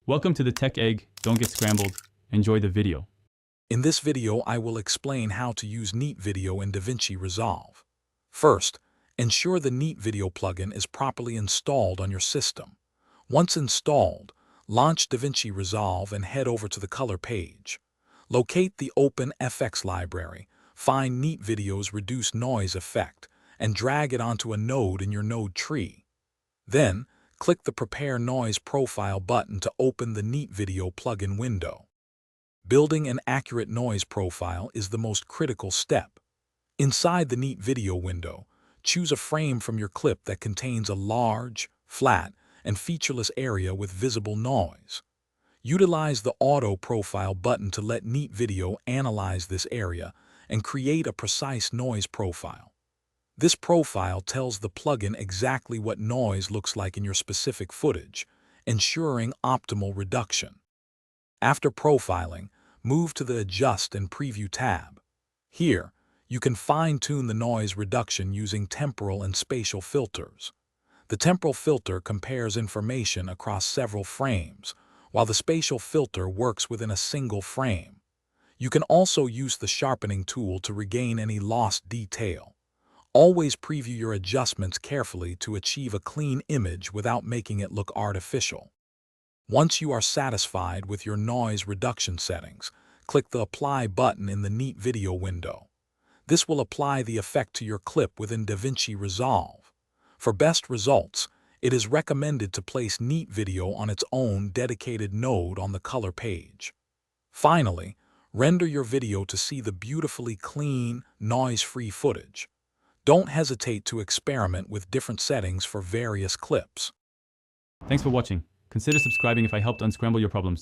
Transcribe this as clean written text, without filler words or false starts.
Welcome to the Tech Egg. Don't get scrambled. Enjoy the video. In this video, I will explain how to use Neat Video in DaVinci Resolve. First, ensure the Neat Video plugin is properly installed on your system. Once installed, launch DaVinci Resolve and head over to the color page. Locate the Open FX library, find Neat Video's Reduce Noise effect, and drag it onto a node in your node tree. Then, click the Prepare Noise Profile button to open the Neat Video plugin window. Building an accurate noise profile is the most critical step. Inside the Neat Video window, choose a frame from your clip that contains a large, flat, and featureless area with visible noise. Utilize the Auto Profile button to let Neat Video analyze this area and create a precise noise profile. This profile tells the plugin exactly what noise looks like in your specific footage, ensuring optimal reduction. After profiling, move to the Adjust and Preview tab. Here, you can fine-tune the noise reduction using temporal and spatial filters. The temporal filter compares information across several frames, while the spatial filter works within a single frame. You can also use the sharpening tool to regain any lost detail. Always preview your adjustments carefully to achieve a clean image without making it look artificial. Once you are satisfied with your noise reduction settings, click the Apply button in the Neat Video window. This will apply the effect to your clip within DaVinci Resolve. For best results, it is recommended to place Neat Video on its own dedicated node on the color page. Finally, render your video to see the beautifully clean, noise-free footage. Don't hesitate to experiment with different settings for various clips. Thanks for watching. Consider subscribing if I helped unscramble your problems.